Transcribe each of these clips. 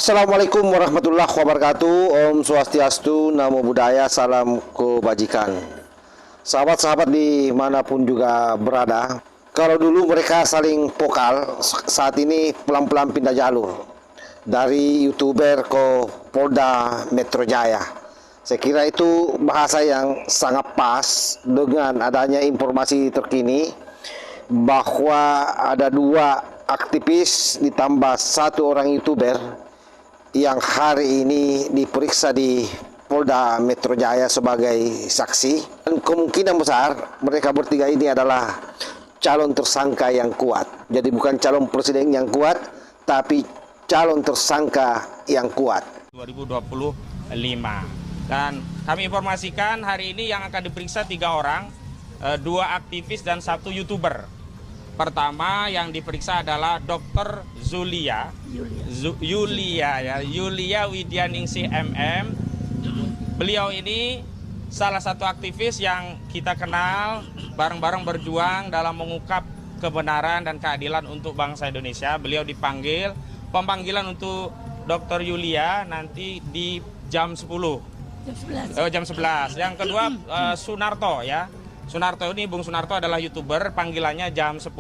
Assalamualaikum warahmatullahi wabarakatuh. Om Swastiastu, Namo Buddhaya, salam kebajikan. Sahabat-sahabat dimanapun juga berada, kalau dulu mereka saling vokal, saat ini pelan-pelan pindah jalur dari YouTuber ke Polda Metro Jaya. Saya kira itu bahasa yang sangat pas dengan adanya informasi terkini bahwa ada 2 aktivis ditambah 1 orang YouTuber yang hari ini diperiksa di Polda Metro Jaya sebagai saksi, dan kemungkinan besar mereka bertiga ini adalah calon tersangka yang kuat. Jadi bukan calon presiden yang kuat, tapi calon tersangka yang kuat. 2025. Dan kami informasikan hari ini yang akan diperiksa 3 orang, 2 aktivis dan 1 YouTuber. Pertama yang diperiksa adalah Dr. Yulia Widyaningsih MM. Beliau ini salah satu aktivis yang kita kenal, bareng-bareng berjuang dalam mengungkap kebenaran dan keadilan untuk bangsa Indonesia. Beliau dipanggil, pemanggilan untuk Dr. Yulia nanti di jam 10. Jam 11. Yang kedua Sunarto ya. Sunarto ini, Bung Sunarto adalah YouTuber, panggilannya jam 10.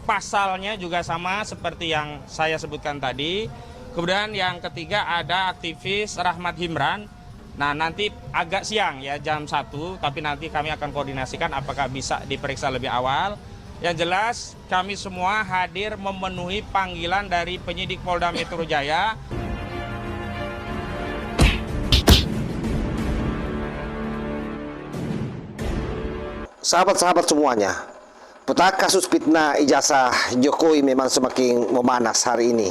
Pasalnya juga sama seperti yang saya sebutkan tadi. Kemudian yang ketiga ada aktivis Rahmat Himran. Nah, nanti agak siang ya, jam 1, tapi nanti kami akan koordinasikan apakah bisa diperiksa lebih awal. Yang jelas kami semua hadir memenuhi panggilan dari penyidik Polda Metro Jaya. Sahabat-sahabat semuanya, peta kasus fitnah ijazah Jokowi memang semakin memanas hari ini.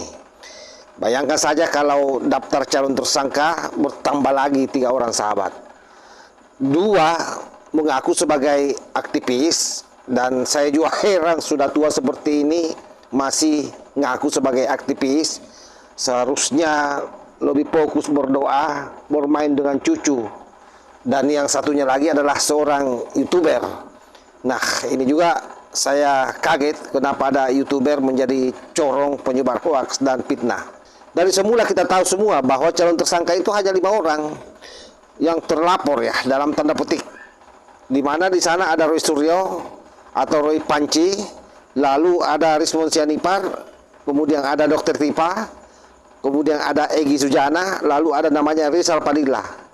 Bayangkan saja kalau daftar calon tersangka bertambah lagi 3 orang sahabat. 2 mengaku sebagai aktivis, dan saya juga heran sudah tua seperti ini masih ngaku sebagai aktivis. Seharusnya lebih fokus berdoa, bermain dengan cucu. Dan yang satunya lagi adalah seorang YouTuber. Nah, ini juga saya kaget kenapa ada YouTuber menjadi corong penyebar hoaks dan fitnah. Dari semula kita tahu semua bahwa calon tersangka itu hanya 5 orang yang terlapor ya, dalam tanda petik. Di mana di sana ada Roy Suryo atau Roy Panci, lalu ada Rismon Sianipar, kemudian ada Dr. Tipa, kemudian ada Egy Sujana, lalu ada namanya Rizal Padilla.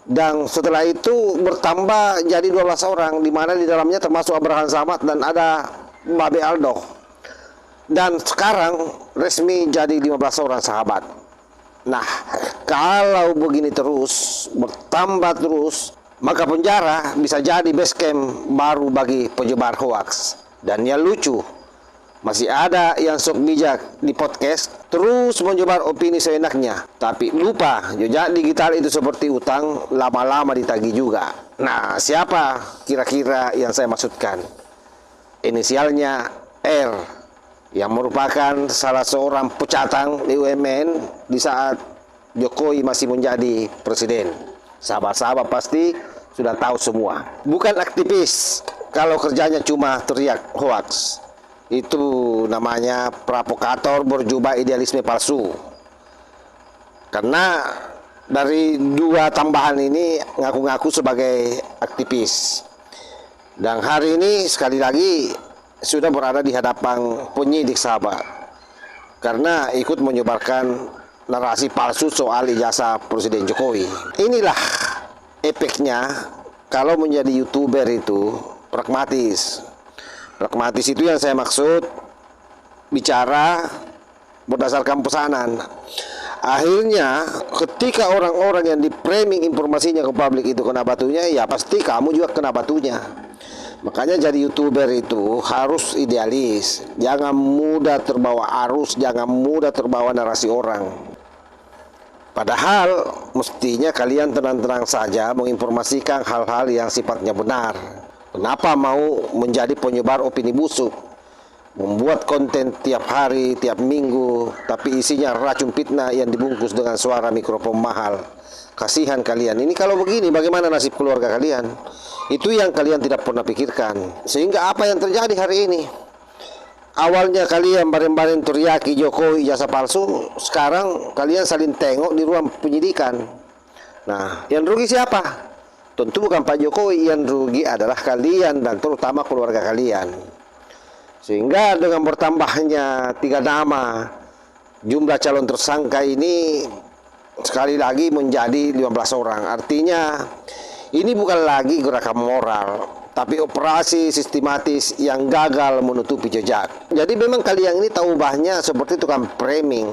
Dan setelah itu bertambah jadi 12 orang, di mana di dalamnya termasuk Abraham Samad dan ada Babe Aldo. Dan sekarang resmi jadi 15 orang sahabat. Nah, kalau begini terus, bertambah terus, maka penjara bisa jadi base camp baru bagi penyebar hoaks. Dan yang lucu, masih ada yang sok bijak di podcast terus menyebar opini seenaknya, tapi lupa jejak digital itu seperti utang, lama-lama ditagih juga. Nah, siapa kira-kira yang saya maksudkan? Inisialnya R, yang merupakan salah seorang pecatang BUMN di saat Jokowi masih menjadi presiden. Sahabat-sahabat pasti sudah tahu semua. Bukan aktivis kalau kerjanya cuma teriak hoaks. Itu namanya provokator berjubah idealisme palsu. Karena dari 2 tambahan ini ngaku-ngaku sebagai aktivis. Dan hari ini sekali lagi sudah berada di hadapan penyidik sahabat. Karena ikut menyebarkan narasi palsu soal ijazah Presiden Jokowi. Inilah efeknya kalau menjadi YouTuber itu pragmatis. Pragmatis itu yang saya maksud bicara berdasarkan pesanan. Akhirnya ketika orang-orang yang di-framing informasinya ke publik itu kena batunya, ya pasti kamu juga kena batunya. Makanya jadi YouTuber itu harus idealis. Jangan mudah terbawa arus, jangan mudah terbawa narasi orang. Padahal mestinya kalian tenang-tenang saja menginformasikan hal-hal yang sifatnya benar. Kenapa mau menjadi penyebar opini busuk? Membuat konten tiap hari, tiap minggu, tapi isinya racun fitnah yang dibungkus dengan suara mikrofon mahal. Kasihan kalian. Ini kalau begini bagaimana nasib keluarga kalian? Itu yang kalian tidak pernah pikirkan. Sehingga apa yang terjadi hari ini? awalnya kalian bareng-bareng teriaki Jokowi ijazah palsu, sekarang kalian saling tengok di ruang penyidikan. Nah, yang rugi siapa? Tentu bukan Pak Jokowi, yang rugi adalah kalian dan terutama keluarga kalian. Sehingga dengan bertambahnya 3 nama, jumlah calon tersangka ini sekali lagi menjadi 15 orang. Artinya ini bukan lagi gerakan moral, tapi operasi sistematis yang gagal menutupi jejak. Jadi memang kalian ini tahu ubahnya seperti tukang framing,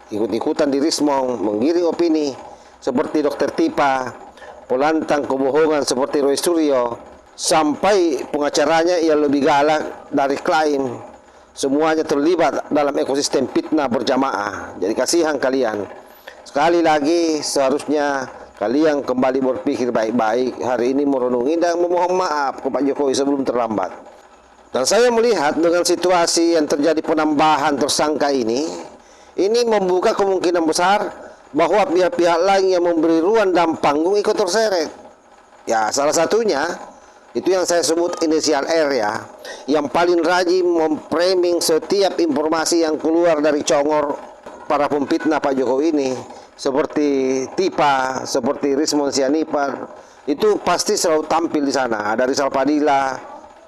ikut-ikutan di Rismong, menggiring opini seperti Dr. Tipa, pelantang kebohongan seperti Roy Suryo, sampai pengacaranya yang lebih galak dari klien. Semuanya terlibat dalam ekosistem fitnah berjamaah. Jadi kasihan kalian. Sekali lagi seharusnya kalian kembali berpikir baik-baik hari ini, merenungi dan memohon maaf kepada Jokowi sebelum terlambat. Dan saya melihat dengan situasi yang terjadi penambahan tersangka ini membuka kemungkinan besar bahwa pihak-pihak lain yang memberi ruang dan panggung ikut terseret. Ya, salah satunya itu yang saya sebut inisial R ya, yang paling rajin memframing setiap informasi yang keluar dari congor para pemfitnah Pak Jokowi ini, seperti Tipa, seperti Rismon Sianipar, itu pasti selalu tampil di sana. Dari Salpadila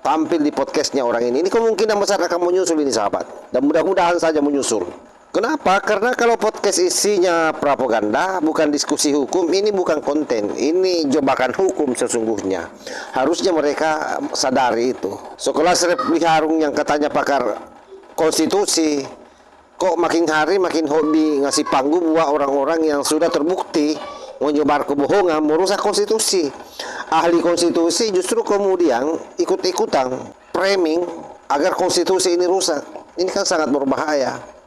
tampil di podcastnya orang ini. Ini kemungkinan besar akan menyusul ini sahabat, dan mudah-mudahan saja menyusul. Kenapa? Karena kalau podcast isinya propaganda, bukan diskusi hukum, ini bukan konten, ini jebakan hukum sesungguhnya. Harusnya mereka sadari itu. Sekelas Refli Harun yang katanya pakar konstitusi, kok makin hari makin hobi ngasih panggung buat orang-orang yang sudah terbukti menyebar kebohongan, merusak konstitusi. Ahli konstitusi justru kemudian ikut-ikutan framing agar konstitusi ini rusak. Ini kan sangat berbahaya.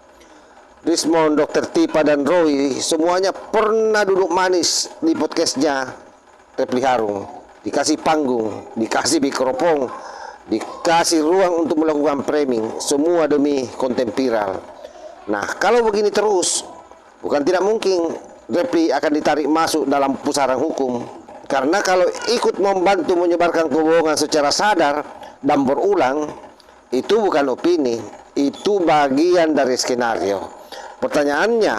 Rismon, Dr. Tipa, dan Roy semuanya pernah duduk manis di podcastnya Refli Harun. Dikasih panggung, dikasih mikrofon, dikasih ruang untuk melakukan framing, semua demi konten viral. Nah, kalau begini terus, bukan tidak mungkin Refli akan ditarik masuk dalam pusaran hukum. Karena kalau ikut membantu menyebarkan kebohongan secara sadar dan berulang, itu bukan opini, itu bagian dari skenario. Pertanyaannya,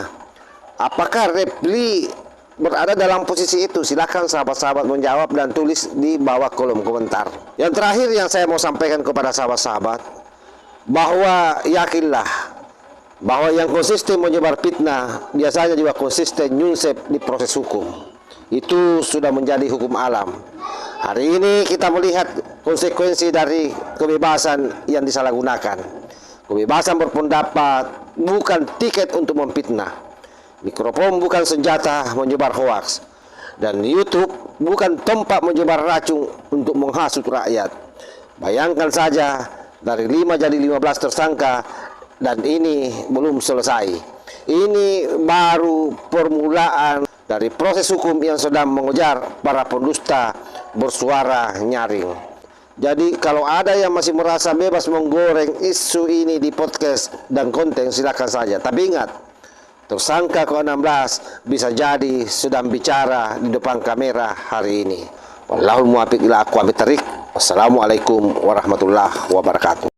apakah Refli berada dalam posisi itu? Silakan sahabat-sahabat menjawab dan tulis di bawah kolom komentar. Yang terakhir yang saya mau sampaikan kepada sahabat-sahabat, bahwa yakinlah bahwa yang konsisten menyebar fitnah biasanya juga konsisten nyunsep di proses hukum. Itu sudah menjadi hukum alam. Hari ini kita melihat konsekuensi dari kebebasan yang disalahgunakan. Kebebasan berpendapat bukan tiket untuk memfitnah. Mikrofon bukan senjata menyebar hoaks. Dan YouTube bukan tempat menyebar racun untuk menghasut rakyat. Bayangkan saja, dari 5 jadi 15 tersangka, dan ini belum selesai. Ini baru permulaan dari proses hukum yang sedang mengejar para pendusta bersuara nyaring. Jadi kalau ada yang masih merasa bebas menggoreng isu ini di podcast dan konten, silakan saja. Tapi ingat, tersangka ke-16 bisa jadi sedang bicara di depan kamera hari ini. Wallahul muwaffiq ila aqwamit thariq. Wassalamualaikum warahmatullahi wabarakatuh.